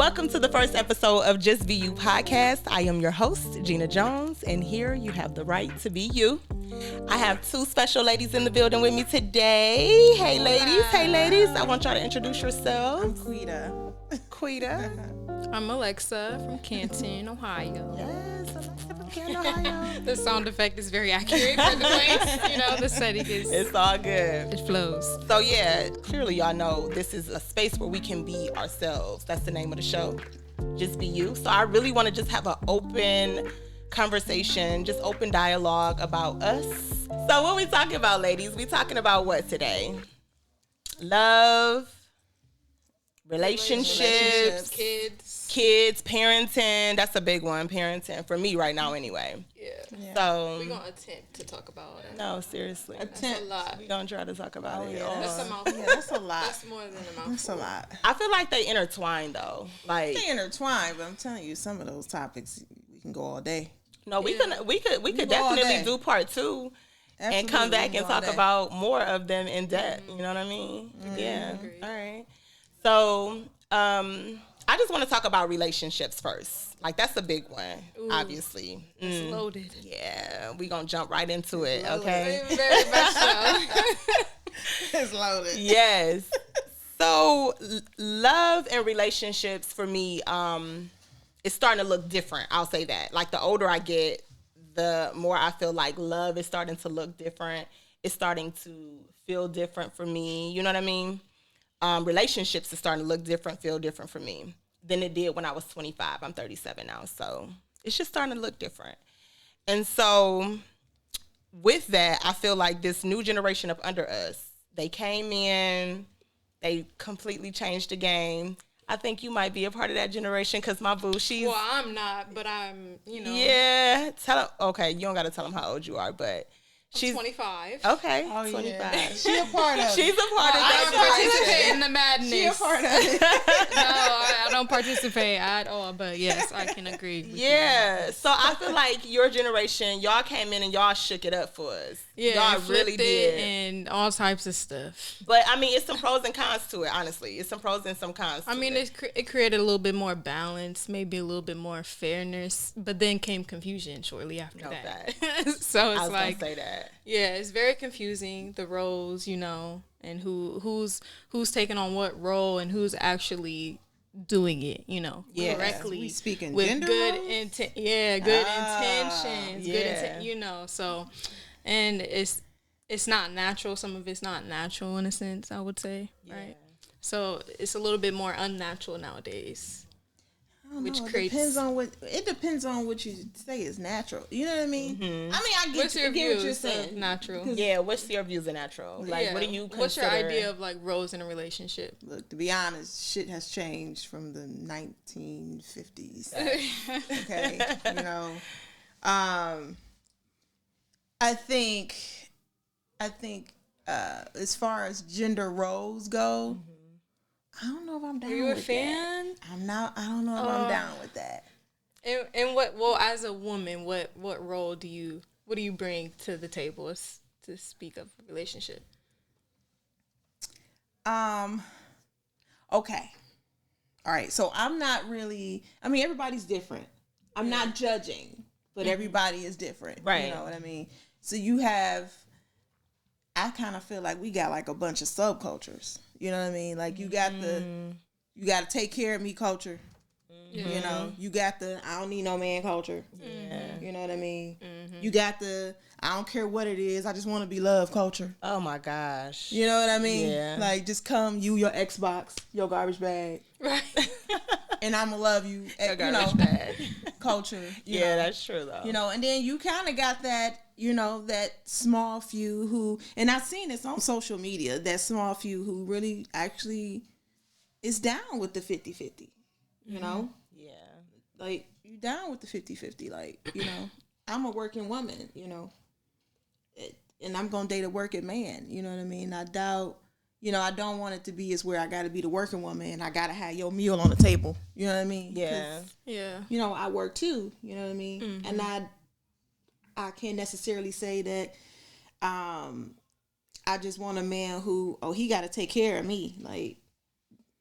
welcome to the first episode of Just Be You podcast. I am your host, Gina Jones, and here you have the right to be you. I have two special ladies in the building with me today. Hey, ladies. Hey, ladies. I want y'all to introduce yourselves. I'm Quita. Quita. I'm Alexa from Canton, Ohio. Yes, Alexa from Canton, Ohio. The sound effect is very accurate for the place. You know, the setting is... It's all good. It flows. So, yeah, clearly y'all know this is a space where we can be ourselves. That's the name of the show. Just be you. So I really want to just have an open conversation, just open dialogue about us. So what we talking about, ladies? We talking about what today? Love, relationships, kids, parenting. That's a big one, parenting, for me right now anyway. Yeah. So we're going to attempt to talk about it. no, seriously. That's a lot. We're going to try to talk about it. Yeah, That's a mouthful. Yeah, that's a lot. That's more than a mouthful. That's a lot. I feel like they intertwine though. Like They intertwine, but I'm telling you, some of those topics we can go all day. no, we Yeah. could go all definitely day. do part 2. Absolutely, and come back we can and go all talk day. about more of them in depth. You know what I mean? Yeah. Agreed. All right. So, I just want to talk about relationships first. Like, that's a big one, Ooh. obviously. It's loaded. Yeah, we gonna jump right into it, Loaded. okay? Very much so. It's loaded. Yes. So, love and relationships for me, it's starting to look different. I'll say that. Like, the older I get, the more I feel like love is starting to look different. It's starting to feel different for me. You know what I mean? Relationships is starting to look different, feel different for me than it did when I was 25. I'm 37 now. So it's just starting to look different. And so with that, I feel like this new generation up under us, they came in, they completely changed the game. I think you might be a part of that generation because my boo, she's... Well, I'm not, but I'm, you know. Yeah. Okay, you don't got to tell them how old you are, but she's... 25. Okay, Oh, 25. yeah. She a part of it. She's a part of I don't that participate generation. in the madness. She a part of it. No, I don't participate at all, but yes, I can agree with you. Yeah, so I feel like your generation, y'all came in and y'all shook it up for us. Yeah, y'all really flipped did. it and all types of stuff. But I mean, it's some pros and cons to it. Honestly, it's some pros and some cons. I mean, it created a little bit more balance, maybe a little bit more fairness, but then came confusion shortly after No, that. fact. So I it's was like, gonna say that. yeah, it's very confusing, the roles, you know, and who's taking on what role and who's actually doing it, you know, Yeah. correctly. We speaking with gender good roles? intent. Yeah, good intentions. yeah. Good intent, you know. So, and it's not natural. Some of it's not natural in a sense, I would say, right? So it's a little bit more unnatural nowadays. I don't Which know. creates- It depends on what you say is natural. You know what I mean? I mean, I get, What's your I get what you're views saying. of natural? Yeah, what's your views of natural? Like, Yeah. what do you consider? What's your idea of like roles in a relationship? Look, to be honest, shit has changed from the 1950s. Okay, you know, I think, as far as gender roles go, I don't know if I'm down. Are you a with fan? that. I'm not. I don't know if I'm down with that. And what? Well, as a woman, what role do you bring to the table to speak of a relationship? Okay. All right. So I'm not really. I mean, everybody's different. I'm not judging, but everybody is different. Right. You know what I mean? So you have. I kind of feel like we got like a bunch of subcultures. You know what I mean? Like you got you got to take care of me culture. You know, you got the I don't need no man culture. You know what I mean? You got the I don't care what it is. I just want to be loved culture. Oh my gosh. You know what I mean? Yeah. Like just come, you, your Xbox, your garbage bag, Right. and I'ma love you. You know, Garbage bag. culture. You Yeah, know. that's true though. You know, and then you kind of got that, you know, that small few who, and I've seen this on social media, that small few who really actually is down with the 50-50, you know? Yeah. Like, you down with the 50-50, like, you know, I'm a working woman, you know, and I'm going to date a working man, you know what I mean? I doubt, you know, I don't want it to be as where I got to be the working woman and I got to have your meal on the table, you know what I mean? Yeah. 'Cause, Yeah. you know, I work too, you know what I mean? And I can't necessarily say that I just want a man who, he got to take care of me. Like,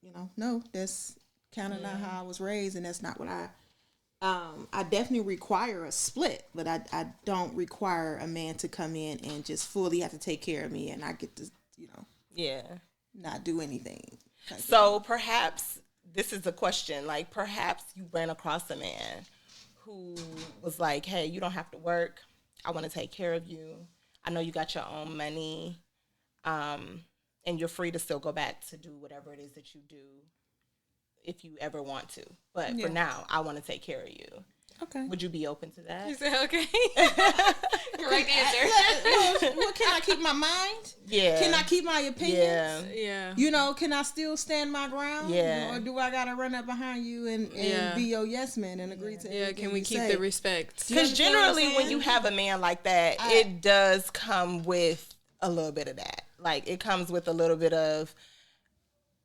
you know, no, that's kind of not how I was raised, and that's not what I definitely require a split, but I don't require a man to come in and just fully have to take care of me, and I get to, not do anything. So perhaps this is a question, like perhaps you ran across a man who was like, hey, you don't have to work. I want to take care of you. I know you got your own money, and you're free to still go back to do whatever it is that you do if you ever want to. But for now, I want to take care of you. Okay. Would you be open to that? You said okay. Right answer. Well, can I keep my mind? Yeah. Can I keep my opinions? Yeah. You know, can I still stand my ground? Yeah. Or do I gotta run up behind you and be your yes man and agree to everything can we you keep say? the respect? Because generally when you have a man like that, it does come with a little bit of that. Like, it comes with a little bit of,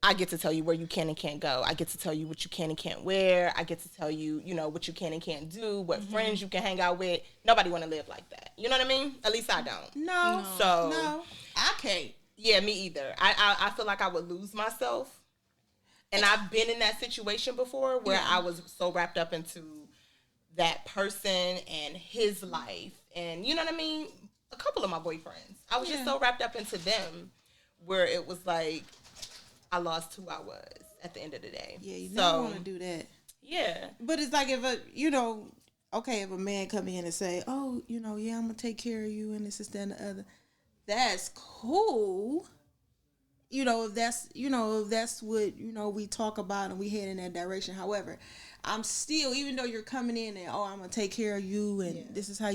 I get to tell you where you can and can't go. I get to tell you what you can and can't wear. I get to tell you, what you can and can't do, what friends you can hang out with. Nobody want to live like that. You know what I mean? At least I don't. No. So, no, I can't. Yeah, me either. I feel like I would lose myself. And I've been in that situation before where I was so wrapped up into that person and his life. And you know what I mean? A couple of my boyfriends. I was just so wrapped up into them where it was like, I lost who I was at the end of the day. Yeah, you don't want to do that. Yeah. But it's like if if a man come in and say, oh, I'm going to take care of you and this is that and the other. That's cool. If that's what, we talk about and we head in that direction. However, I'm still, even though you're coming in and, I'm going to take care of you and this is how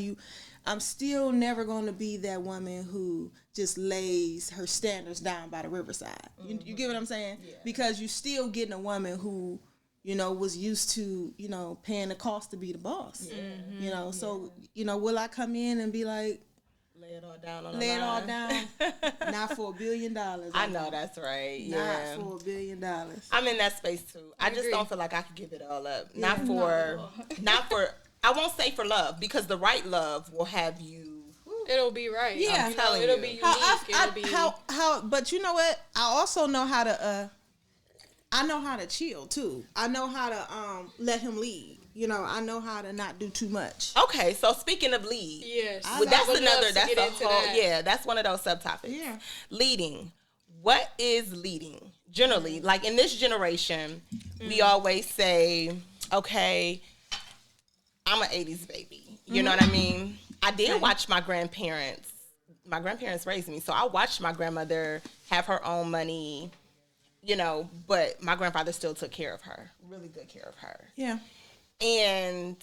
I'm still never going to be that woman who just lays her standards down by the riverside. You get what I'm saying? Yeah. Because you still getting a woman who, was used to, paying the cost to be the boss. Yeah. So, will I come in and be like, lay it all down on the lay it all line? down? Not for $1 billion. I know that's right. Yeah. Not for $1 billion. I'm in that space too. I just don't feel like I could give it all up. Not for I won't say for love, because the right love will have you. It'll be right. Yeah, I'm telling you. It'll be unique. But you know what? I also know how to. I know how to chill too. I know how to let him lead. I know how to not do too much. Okay, so speaking of lead, yes, that's one of those subtopics. Yeah, leading. What is leading? Generally, like in this generation, we always say, okay, I'm an 80s baby. You know what I mean? I did watch my grandparents. My grandparents raised me, so I watched my grandmother have her own money, but my grandfather still took care of her, really good care of her. Yeah. And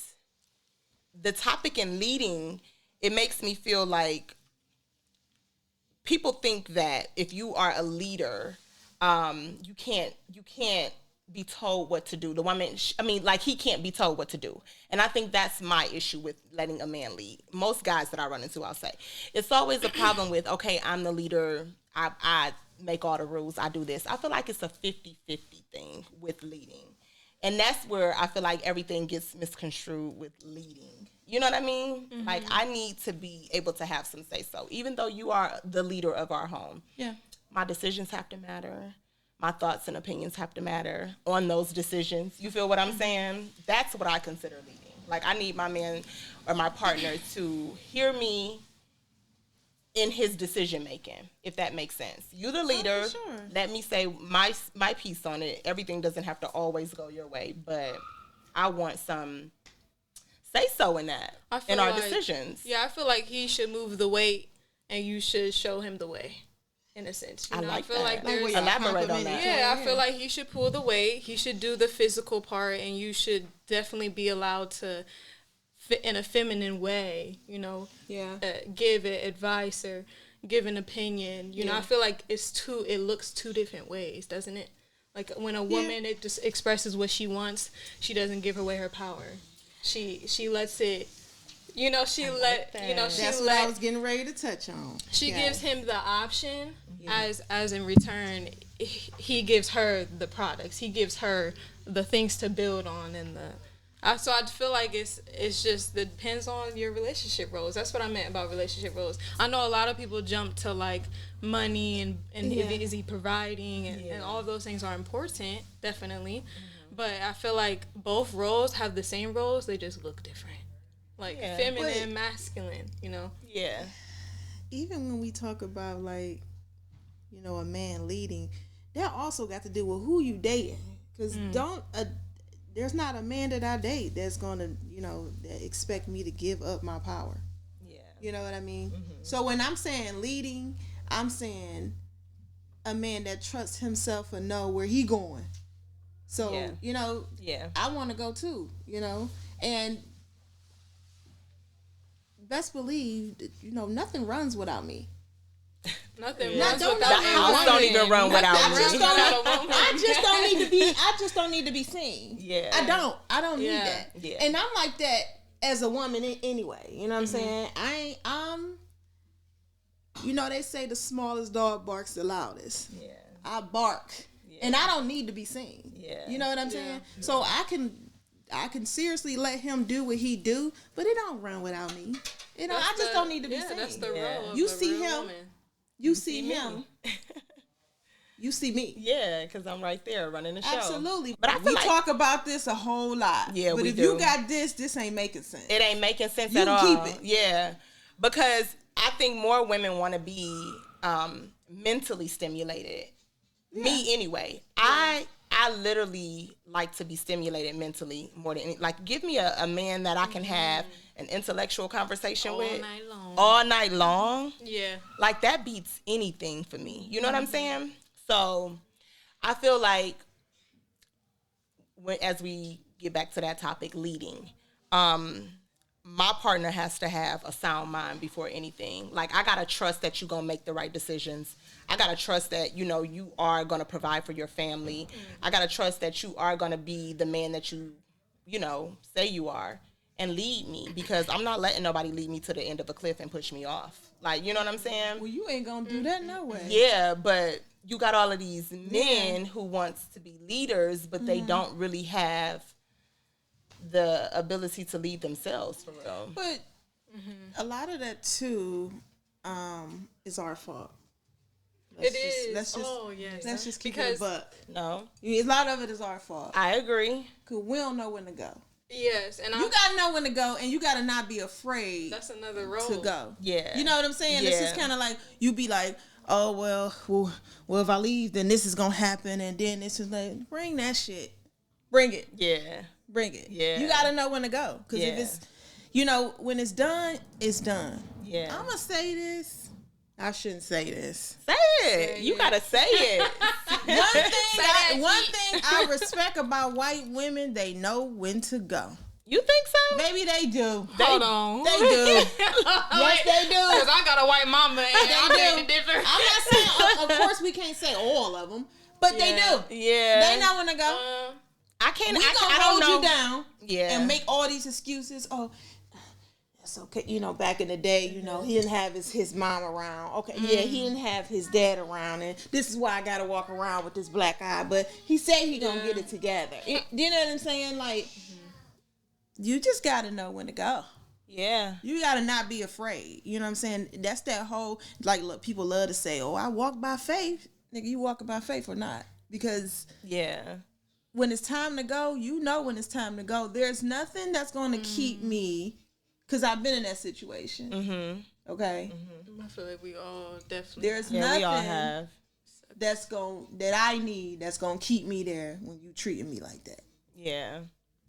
the topic in leading, it makes me feel like people think that if you are a leader, you can't be told what to do. The woman, he can't be told what to do. And I think that's my issue with letting a man lead. Most guys that I run into, I'll say. It's always a problem with, okay, I'm the leader. I make all the rules. I do this. I feel like it's a 50-50 thing with leading. And that's where I feel like everything gets misconstrued with leading. You know what I mean? Mm-hmm. Like, I need to be able to have some say-so. Even though you are the leader of our home. Yeah. My decisions have to matter. My thoughts and opinions have to matter on those decisions. You feel what I'm saying? That's what I consider leading. Like, I need my man or my partner to hear me in his decision making, if that makes sense. You're the leader. Oh, sure. Let me say my piece on it. Everything doesn't have to always go your way, but I want some say so in that, in our decisions. Yeah, I feel like he should move the weight and you should show him the way. In a sense, I feel that. like there's elaborate on that. Yeah, I feel like he should pull the weight. He should do the physical part, and you should definitely be allowed to, in a feminine way, give advice or give an opinion. You know, I feel like it looks two different ways, doesn't it? Like when a woman it just expresses what she wants, she doesn't give away her power. She lets it. That's what I was getting ready to touch on. She gives him the option, as in return, he gives her the products. He gives her the things to build on, and so I feel like it's just it depends on your relationship roles. That's what I meant about relationship roles. I know a lot of people jump to like money and is he providing and all of those things are important, definitely. But I feel like both roles have the same roles. They just look different. Like feminine, masculine, you know? Yeah. Even when we talk about, like, you know, a man leading, that also got to do with who you dating. Because there's not a man that I date that's going to, you know, that expect me to give up my power. Yeah. You know what I mean? So when I'm saying leading, I'm saying a man that trusts himself and know where he going. So, you know, I want to go too, you know, and best believe, you know, nothing runs without me. Nothing runs without the house don't even run without me. I just don't need to be seen. Yeah. I don't need that. Yeah. And I'm like that as a woman anyway. You know what I'm saying? You know, they say the smallest dog barks the loudest. Yeah. I bark. Yeah. And I don't need to be seen. Yeah. You know what I'm saying? So I can seriously let him do what he do, but it don't run without me. You know, I just don't need to be seen. That's the role of you a see real him. woman. You see him. You see me. Yeah, because I'm right there running the show. Absolutely. But I feel we talk about this a whole lot. Yeah, but we if do. you got this ain't making sense. It ain't making sense you at all. Keep it. Yeah. Because I think more women want to be mentally stimulated. Yeah. Me anyway. I literally like to be stimulated mentally more than like give me a man that I can have an intellectual conversation with all night long. Yeah. Like that beats anything for me. You know what I'm saying? So I feel like as we get back to that topic, leading, my partner has to have a sound mind before anything. Like I gotta trust that you're gonna make the right decisions. I gotta trust that, you know, you are gonna provide for your family. I gotta trust that you are gonna be the man that you know, say you are and lead me, because I'm not letting nobody lead me to the end of a cliff and push me off. Like, you know what I'm saying? Well, you ain't gonna do that no way. Yeah, but you got all of these men who wants to be leaders, but they don't really have the ability to lead themselves for real. But a lot of that too is our fault. Let's just keep it a buck. No, a lot of it is our fault. I agree. Cause we don't know when to go. Yes, and you gotta know when to go, and you gotta not be afraid. That's another role to go. Yeah, you know what I'm saying. It's just kind of like you be like, oh well, if I leave, then this is gonna happen, and then this is like, bring that shit, bring it. Yeah, bring it. Yeah, you gotta know when to go, because if it's, you know, when it's done, it's done. Yeah, I'm gonna say this. I shouldn't say this. Say it. You gotta say it. One thing I respect about white women, they know when to go. You think so? Maybe they do. Hold on. They do. Yes, they do. Because I got a white mama and they do. Different. I'm not saying, of course, we can't say all of them, but they do. Yeah. They know when to go. I can't. We gonna hold you down. Yeah. And make all these excuses. Oh, that's okay. You know, back in the day, you know, he didn't have his mom around. Okay, yeah, he didn't have his dad around, and this is why I gotta walk around with this black eye. But he said he gonna get it together. You know what I'm saying? Like, you just gotta know when to go. Yeah. You gotta not be afraid. You know what I'm saying? That's that whole, like, look, people love to say, oh, I walk by faith. Nigga, you walking by faith or not? Because when it's time to go, you know when it's time to go. There's nothing that's gonna keep me. Because I've been in that situation. Okay? I feel like we all definitely There's nothing we all have. that I need that's going to keep me there when you treating me like that. Yeah.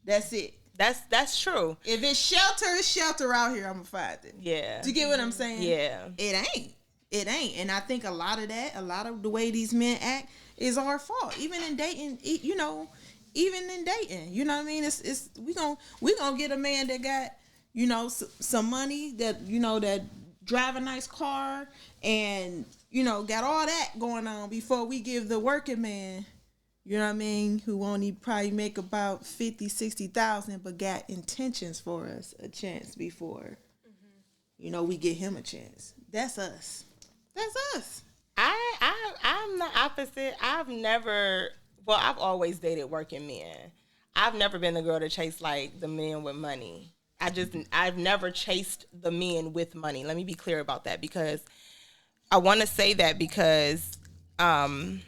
That's it. That's true. If it's shelter out here, I'm going to find it. Yeah. Do you get what I'm saying? Yeah. It ain't. And I think a lot of the way these men act is our fault. Even in dating, you know, you know what I mean? It's we gonna get a man that got, you know, some money, that, you know, that drive a nice car and, you know, got all that going on before we give the working man, you know what I mean, who only probably make about 50, 60,000, but got intentions for us a chance before, you know, we get him a chance. That's us. I'm the opposite. I've always dated working men. I've never been the girl to chase like the men with money. I've never chased the men with money. Let me be clear about that, because I want to say that because I've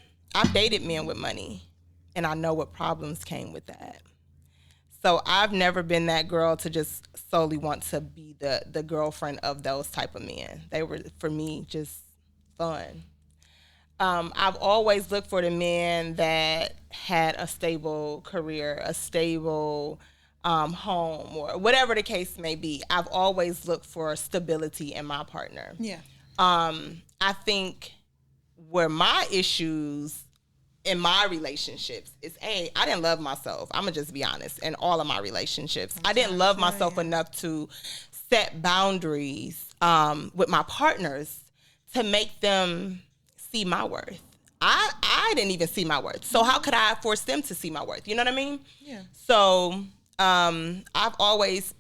dated men with money, and I know what problems came with that. So I've never been that girl to just solely want to be the girlfriend of those type of men. They were, for me, just fun. I've always looked for the men that had a stable career, a stable home, or whatever the case may be. I've always looked for stability in my partner. Yeah. I think where my issues in my relationships is, I didn't love myself. I'm gonna just be honest. In all of my relationships, I didn't love myself enough to set boundaries with my partners to make them see my worth. I didn't even see my worth. So how could I force them to see my worth? You know what I mean? Yeah. So I've always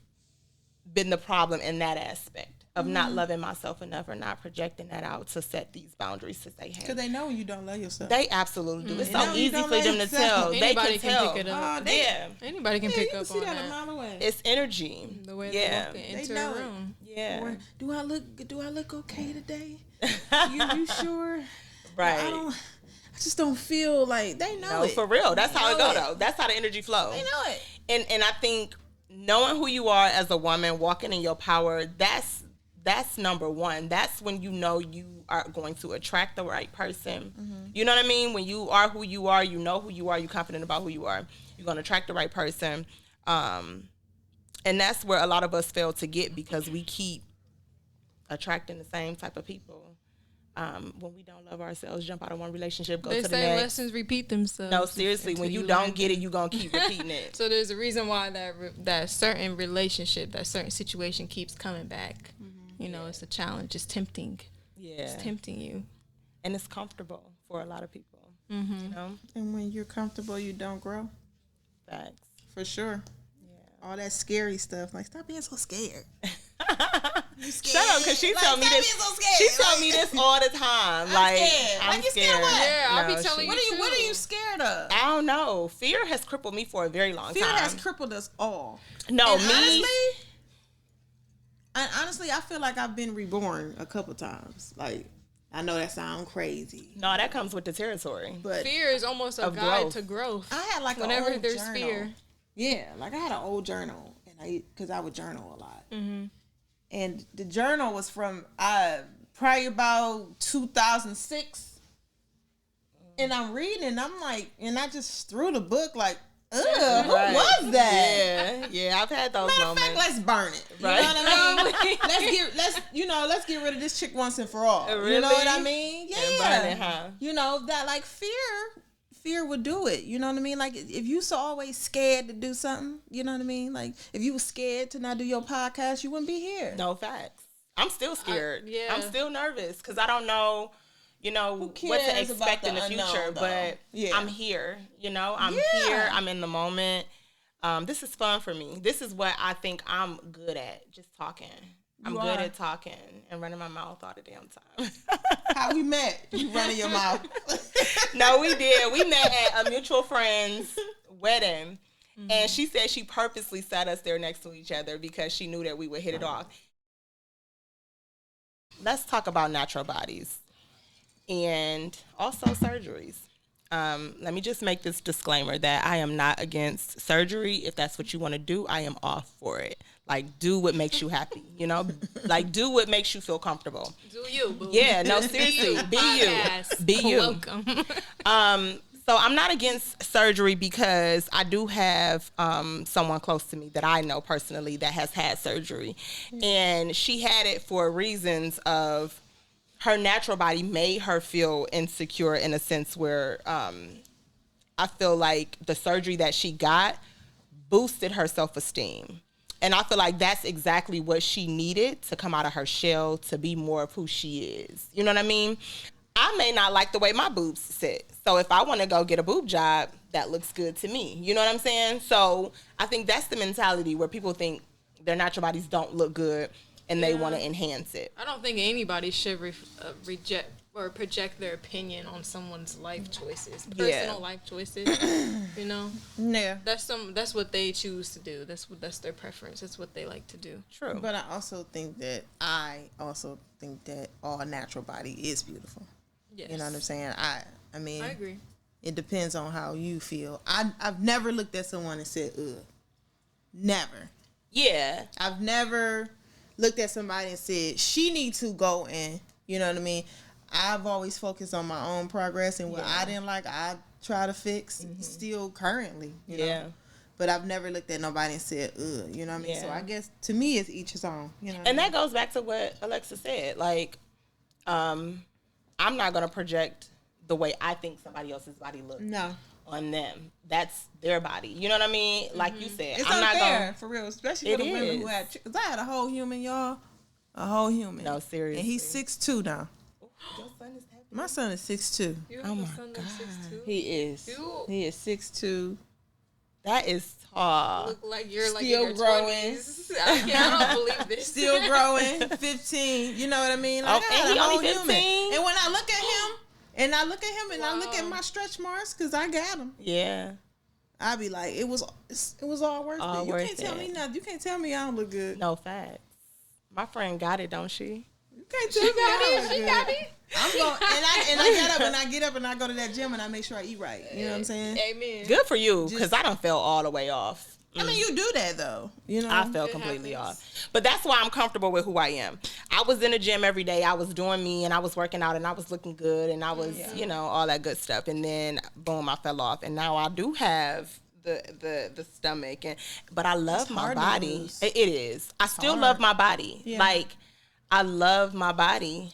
been the problem in that aspect of not loving myself enough or not projecting that out to set these boundaries to say, hey. Because they know when you don't love yourself. They absolutely do. It's They so know you easy don't for love them to yourself. tell. Anybody They can can tell. pick it up. Yeah. Anybody can pick you up see on that a that. mile away. It's energy. The way Yeah. they walk They into know a it. room. Yeah. Or, do I look okay today? you sure? Right. I just don't feel like they know No, it. for real. That's They how it know go though. That's how the energy flows. They know it. And I think knowing who you are as a woman, walking in your power, that's number one. That's when you know you are going to attract the right person. You know what I mean? When you are who you are, you know who you are, you're confident about who you are, you're going to attract the right person. And that's where a lot of us fail to get because we keep attracting the same type of people. When we don't love ourselves, jump out of one relationship, go They to the say next. lessons repeat themselves. No, seriously, when until you don't learn get it, them. you're going to keep repeating it. So there's a reason why that certain relationship, that certain situation keeps coming back. You know, it's a challenge. It's tempting. Yeah. It's tempting you. And it's comfortable for a lot of people. You know? And when you're comfortable, you don't grow. Facts. For sure. Yeah. All that scary stuff. Like, stop being so scared. Shut up, because she told me this. So scared. She told me this all the time. Like, scared. I'm Like, you scared what? Yeah, I'll be No, telling you. What are you scared of? I don't know. Fear has crippled me for a very long Fear time. has crippled us all. No, And me. honestly, I feel like I've been reborn a couple times. Like, I know that sounds crazy, No, that comes with the territory. but Fear is almost a Of guide growth. to growth. I had like Whenever an old there's journal. fear. Yeah, like I had an old journal, and because I would journal a lot. And the journal was from probably about 2006. And I'm reading, and I'm like, and I just threw the book like, ugh, who Right. was that? Yeah, I've had those Matter of moments. fact, let's burn it. You Right. know what I mean? let's get rid of this chick once and for all. Really? You know what I mean? Yeah. And burn it, huh? You know, that like fear would do it. You know what I mean? Like if you so always scared to do something, you know what I mean? Like if you were scared to not do your podcast, you wouldn't be here. No, facts. I'm still scared. yeah. I'm still nervous because I don't know, what to cares about expect in the the future. unknown, though? But Yeah. I'm here. I'm Yeah. here. I'm in the moment. This is fun for me. This is what I think I'm good at. Just talking. I'm You good are. at talking and running my mouth all the damn time. How we met? You running your mouth. No, we did. We met at a mutual friend's wedding. And she said she purposely sat us there next to each other because she knew that we would hit it off. Let's talk about natural bodies and also surgeries. Let me just make this disclaimer that I am not against surgery. If that's what you want to do, I am off for it. Like, do what makes you happy, Like, do what makes you feel comfortable. Do you, boo. Yeah, no, seriously. Be you. Podcast. Be you. Welcome. So I'm not against surgery because I do have someone close to me that I know personally that has had surgery. And she had it for reasons of her natural body made her feel insecure in a sense where I feel like the surgery that she got boosted her self-esteem. And I feel like that's exactly what she needed to come out of her shell, to be more of who she is. You know what I mean? I may not like the way my boobs sit. So if I want to go get a boob job, that looks good to me. You know what I'm saying? So I think that's the mentality where people think their natural bodies don't look good and they want to enhance it. I don't think anybody should reject or project their opinion on someone's life choices, personal life choices. Yeah. That's what they choose to do. That's their preference. That's what they like to do. True. But I also think that all natural body is beautiful. Yes. You know what I'm saying? I mean, I agree. It depends on how you feel. I've never looked at someone and said, ugh. Never. Yeah. I've never looked at somebody and said, she needs to go and, you know what I mean? I've always focused on my own progress, and what I didn't like, I try to fix still currently, you know? But I've never looked at nobody and said, ugh, you know what I mean? Yeah. So I guess to me, it's each his own, you know? And that goes back to what Alexa said. Like, I'm not going to project the way I think somebody else's body looks on them. That's their body. You know what I mean? Like you said. It's I'm unfair, not gonna, for real. Especially for the women who had... Because I had a whole human, y'all. A whole human. No, seriously. And he's 6'2" now. Your son is happy. My son is 6'2". Oh my God. He is. He is 6'2". That is tall. Look like you're like Still in your growing. 20s. I don't believe this. Still growing. 15. You know what I mean? Like, and he only 15. And when I look at him, and I look at my stretch marks, because I got them. Yeah. I be like, it was all worth it. You can't tell me nothing. You can't tell me I don't look good. No facts. My friend got it, don't she? You can't tell me I don't look good. I'm going, and I get up and I go to that gym and I make sure I eat right. You know what I'm saying? Amen. Good for you, because I done fell all the way off. I mean, you do that though. You know, I fell completely off. But that's why I'm comfortable with who I am. I was in the gym every day. I was doing me, and I was working out, and I was looking good, and I was, you know, all that good stuff. And then, boom, I fell off. And now I do have the stomach, but I love my body. It is. I still love my body. Yeah. Like, I love my body.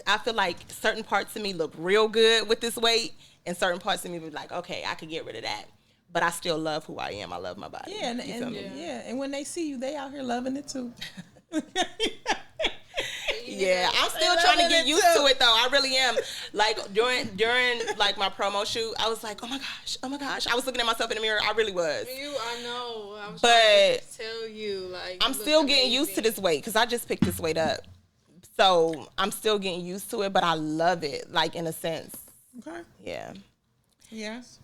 I feel like certain parts of me look real good with this weight, and certain parts of me be like, okay, I could get rid of that. But I still love who I am. I love my body. Yeah, and when they see you, they out here loving it too. Yeah, I'm still trying to get used to it though. I really am. Like during like my promo shoot, I was like, oh my gosh. I was looking at myself in the mirror. I really was. I know. I was but trying to tell you, like, I'm still getting used to this weight because I just picked this weight up. So I'm still getting used to it, but I love it, like, in a sense. Okay. Yeah. Yes.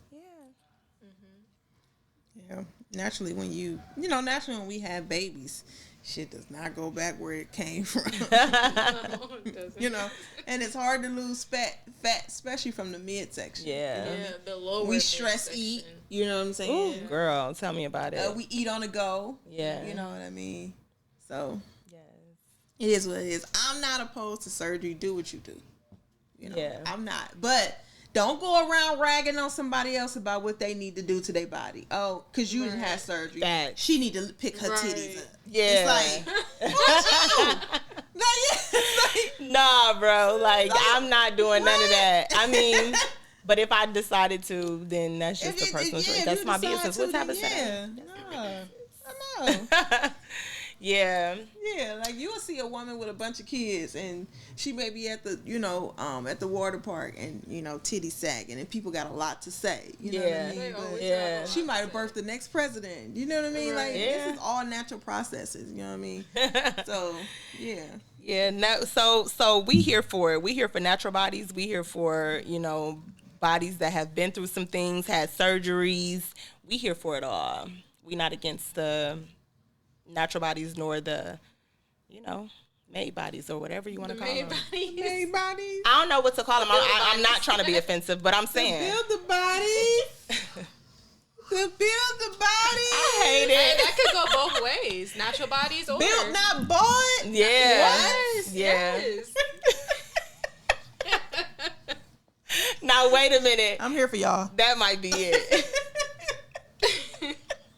Yeah. Naturally, when when we have babies, shit does not go back where it came from. No, it doesn't. You know, and it's hard to lose fat, especially from the midsection. Yeah. Yeah, the lower. We stress eat. You know what I'm saying? Ooh, girl, tell me about it. We eat on the go. Yeah. You know what I mean? So. Yes. It is what it is. I'm not opposed to surgery. Do what you do. You know, I'm not. But don't go around ragging on somebody else about what they need to do to their body. Oh, because you didn't have surgery. Facts. She need to pick her titties up. Yeah. It's like, what you? Nah, bro. Like, I'm not doing none of that. I mean, but if I decided to, then that's just a personal choice. That's my business. What type of sex? I know. Yeah. Yeah, like you will see a woman with a bunch of kids and she may be at the, at the water park and, titty sagging and people got a lot to say. You know what I mean? But she might have birthed the next president. You know what I mean? Right. Like, this is all natural processes. You know what I mean? So, yeah. Yeah, no, so we here for it. We here for natural bodies. We here for, bodies that have been through some things, had surgeries. We here for it all. We not against the natural bodies nor the, made bodies or whatever you want to call them. Made bodies. I don't know what to call them. I'm not trying to be offensive, but I'm saying. To build the bodies. To build the body. I hate it. That could go both ways. Natural bodies or built, not bought. Yeah. Yes. Yeah. Yes. Now wait a minute. I'm here for y'all. That might be it.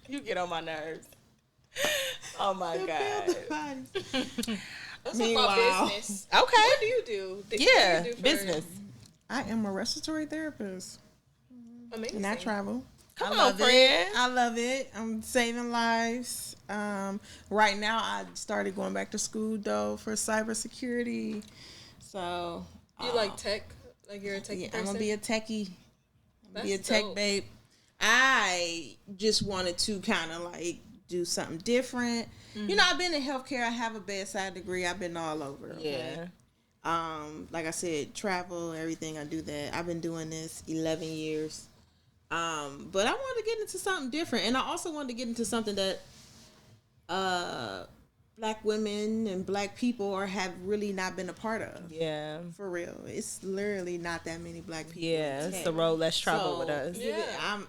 You get on my nerves. Oh my God. Build the bodies. Let's talk about business. Okay. What do you do? Business. I am a respiratory therapist. Amazing. And I travel. Come on, friend. I love it. I'm saving lives. Right now, I started going back to school, though, for cybersecurity. So. You like tech? Like you're a techie person? I'm going to be a techie. That's be a tech dope. babe. I just wanted to kind of like do something different. Mm-hmm. I've been in healthcare. I have a bedside degree. I've been all over. Okay? Yeah. Like I said, travel, everything. I do that. I've been doing this 11 years. But I wanted to get into something different, and I also wanted to get into something that Black women and Black people have really not been a part of. Yeah. For real. It's literally not that many Black people. Yeah, it's the road less traveled with us. Yeah,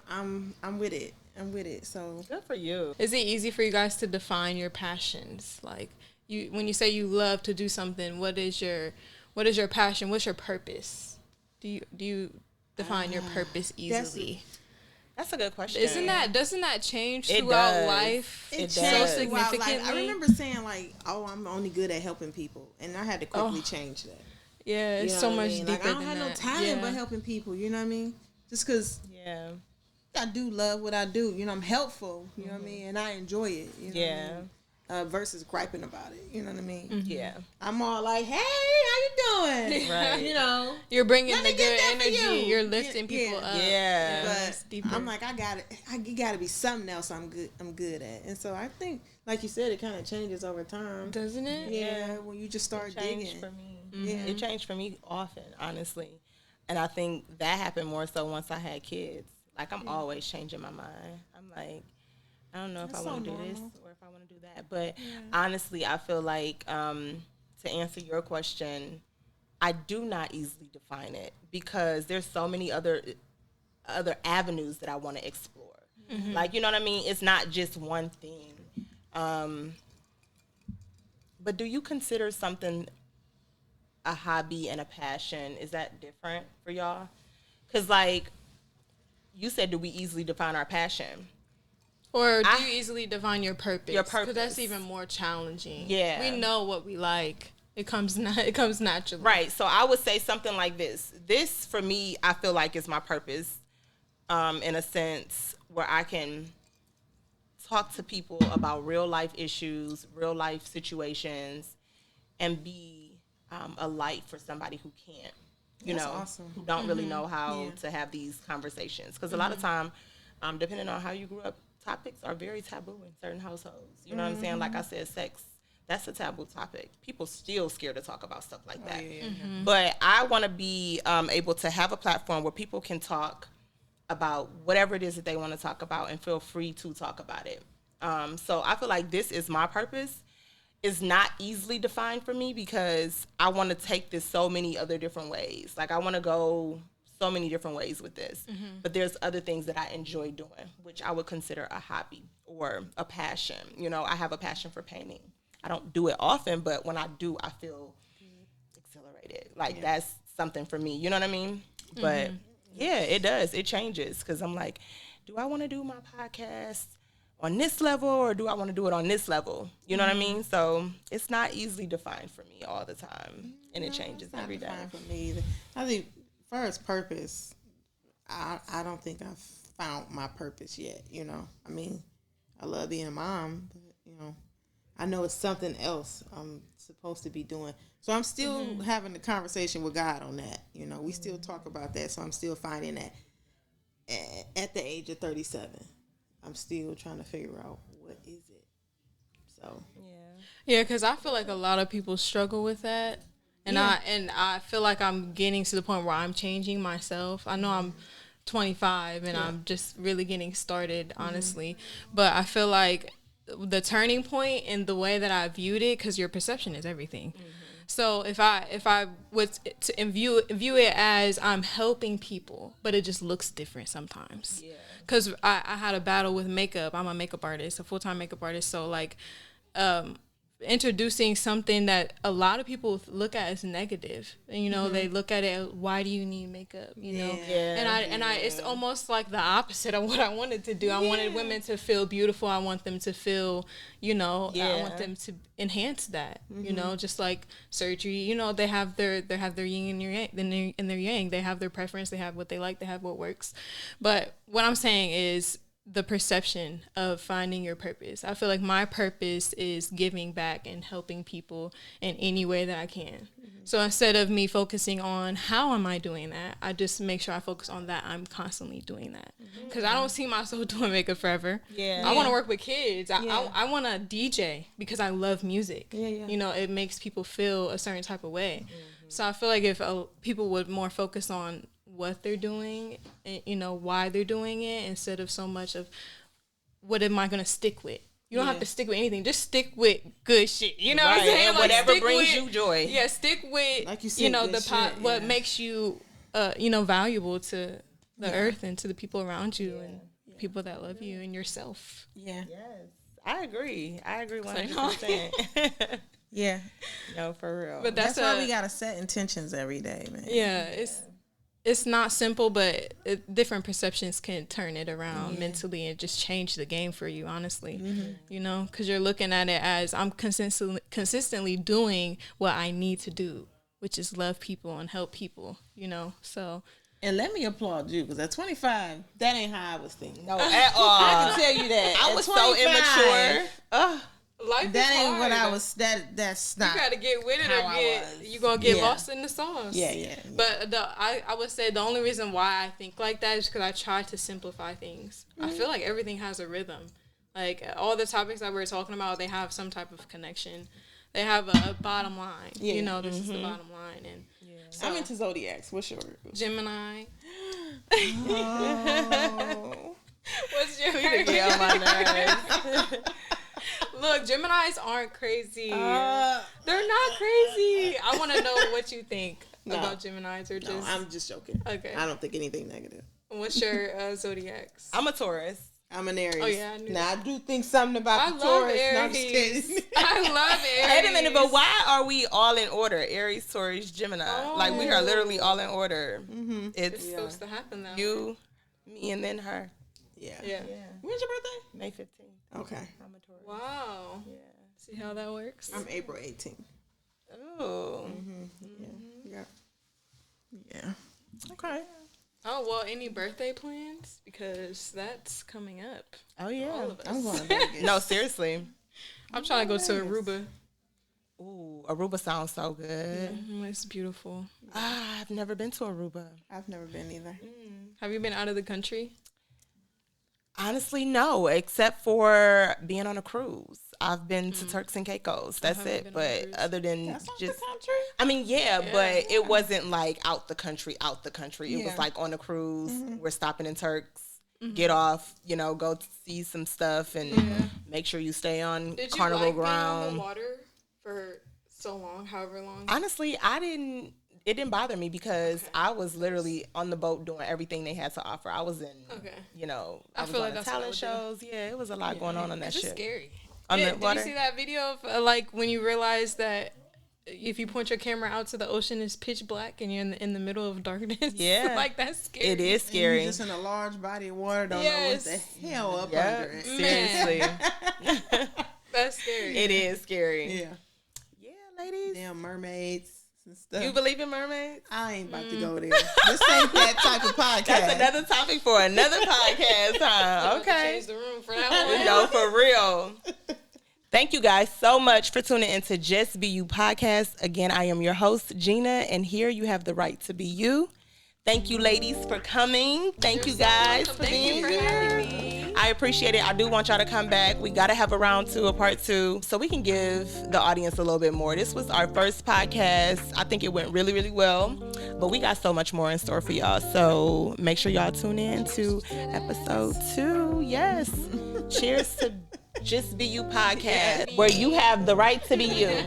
I'm with it. I'm with it. So good for you. Is it easy for you guys to define your passions? Like when you say you love to do something, what is your passion? What's your purpose? Do you define your purpose easily? That's a good question. Doesn't that change throughout life? It so does. significantly. I remember saying like, "Oh, I'm only good at helping people," and I had to quickly change that. Yeah, it's so much deeper like, I don't than have that. no talent but helping people. You know what I mean? Just because. Yeah. I do love what I do. You know, I'm helpful. You know what I mean, and I enjoy it. You know what I mean? Versus griping about it. You know what I mean? Mm-hmm. Yeah. I'm all like, "Hey, how you doing?" Right. You know, you're bringing let the me get good that for energy. you. You're lifting people up. Yeah. But I'm like, it got to be something else I'm good at. And so I think, like you said, it kind of changes over time, doesn't it? Yeah, when you just start digging. For me. Yeah, it changed for me often, honestly, and I think that happened more so once I had kids. Like I'm always changing my mind. I'm like, I don't know if I want to do this or if I want to do that. But honestly, I feel like to answer your question, I do not easily define it because there's so many other avenues that I want to explore. Mm-hmm. Like, you know what I mean? It's not just one thing. But do you consider something a hobby and a passion? Is that different for y'all? Because, like, you said, do we easily define our passion? Or do you easily define your purpose? Your purpose. Because that's even more challenging. Yeah. We know what we like. It comes naturally. Right. So I would say something like this. This, for me, I feel like is my purpose in a sense where I can talk to people about real life issues, real life situations, and be a light for somebody who can't. That's awesome. Who don't really know how to have these conversations. Because a lot of time, depending on how you grew up, topics are very taboo in certain households. You know what I'm saying? Like I said, sex, that's a taboo topic. People still scared to talk about stuff like that. But I want to be able to have a platform where people can talk about whatever it is that they want to talk about and feel free to talk about it. So I feel like this is my purpose. It's not easily defined for me because I want to take this so many other different ways. Like I want to go so many different ways with this. But there's other things that I enjoy doing, which I would consider a hobby or a passion. You know, I have a passion for painting. I don't do it often, but when I do, I feel exhilarated. Like that's something for me. You know what I mean? But yeah, it does. It changes because I'm like, do I want to do my podcast on this level or do I want to do it on this level? You know what I mean? So it's not easily defined for me all the time, and it changes every day. For me either. I think first purpose, I don't think I've found my purpose yet. You know, I mean, I love being a mom, but I know it's something else I'm supposed to be doing. So I'm still having the conversation with God on that. You know, we still talk about that. So I'm still finding that at the age of 37. I'm still trying to figure out what is it. So yeah, because I feel like a lot of people struggle with that, and I feel like I'm getting to the point where I'm changing myself. I know I'm 25 and I'm just really getting started, honestly, but I feel like the turning point in the way that I viewed it, because your perception is everything. So if I was to view it as I'm helping people, but it just looks different sometimes. Yeah. Because I had a battle with makeup. I'm a makeup artist, a full-time makeup artist. So like, introducing something that a lot of people look at as negative, and they look at it, why do you need makeup, and I it's almost like the opposite of what I wanted to do. I wanted women to feel beautiful. I want them to feel, I want them to enhance that, just like surgery, they have their yin and yang, and their yang, they have their preference, they have what they like, they have what works. But what I'm saying is the perception of finding your purpose. I feel like my purpose is giving back and helping people in any way that I can. So instead of me focusing on how am I doing that, I just make sure I focus on that I'm constantly doing that. Because I don't see myself doing makeup forever. I want to work with kids. I want to DJ because I love music. It makes people feel a certain type of way. So I feel like if people would more focus on what they're doing and why they're doing it, instead of so much of what am I going to stick with, You don't have to stick with anything. Just stick with good shit. You know what I'm saying? And whatever brings you joy. Yeah, stick with, like you said, what makes you, valuable to the earth and to the people around you and people that love you and yourself. Yeah. Yes. I agree 100%. Yeah. No, for real. But that's why we gotta set intentions every day, man. Yeah, it's not simple, but different perceptions can turn it around mentally and just change the game for you, honestly. You know, because you're looking at it as I'm consistently doing what I need to do, which is love people and help people, you know, so. And let me applaud you, because at 25, that ain't how I was thinking. No, at all. I can tell you that. I was so immature. Life that is ain't hard. what I was. That's not. You gotta get with it, or you gonna get lost in the sauce. Yeah. But I would say the only reason why I think like that is because I try to simplify things. I feel like everything has a rhythm. Like all the topics that we're talking about, they have some type of connection. They have a bottom line. Yeah. You know, this is the bottom line. And so, I'm into zodiacs. What's your Gemini? Oh. What's your Get on my nerves. Look, Geminis aren't crazy. They're not crazy. I want to know what you think about Geminis, or just. No, I'm just joking. Okay. I don't think anything negative. What's your zodiacs? I'm a Taurus. I'm an Aries. Oh yeah, I knew now that. I do think something about the Taurus. Aries. No, I'm just kidding. I love Aries. Wait a minute, but why are we all in order? Aries, Taurus, Gemini. Like we are literally all in order. Mm-hmm. It's supposed to happen though. you, me, and then her. Yeah. When's your birthday? May 15th. Okay. I'm a Taurus. Wow. Yeah. See how that works? I'm April 18th. Oh. Yeah. Okay. Oh, well, any birthday plans? Because that's coming up. Oh, yeah. All of us. I'm going to Vegas. No, seriously. I'm trying to go to Aruba. Ooh, Aruba sounds so good. It's beautiful. I've never been to Aruba. I've never been either. Have you been out of the country? Honestly, no, except for being on a cruise. I've been to Turks and Caicos. That's it. But other than That's not just, the country. I mean, but it wasn't like out the country. It was like on a cruise. We're stopping in Turks. Get off, go see some stuff and make sure you stay on carnival ground. Being on the water for so long, however long? Honestly, it didn't bother me because I was literally on the boat doing everything they had to offer. I was in, I was on talent shows. Yeah, it was a lot going on that shit. It's scary. On the water. Did you see that video of like when you realize that if you point your camera out to the ocean, it's pitch black and you're in the middle of darkness? Yeah. Like that's scary. It is scary. And you're just in a large body of water, don't know what the hell up under it. Seriously. That's scary. It is scary. Yeah. Yeah, ladies. Damn mermaids and stuff. You believe in mermaids? I ain't about to go there. This ain't that type of podcast. That's another topic for another podcast, huh? Okay. Change the room for that one. No, for real. Thank you guys so much for tuning into Just Be You podcast. Again, I am your host, Gina, and here you have the right to be you. Thank you, ladies, for coming. Thank you guys for being here. I appreciate it. I do want y'all to come back. We got to have a round 2, a part 2, so we can give the audience a little bit more. This was our first podcast. I think it went really, really well, but we got so much more in store for y'all. So make sure y'all tune in to episode 2. Yes. Cheers to Just Be You podcast, where you have the right to be you.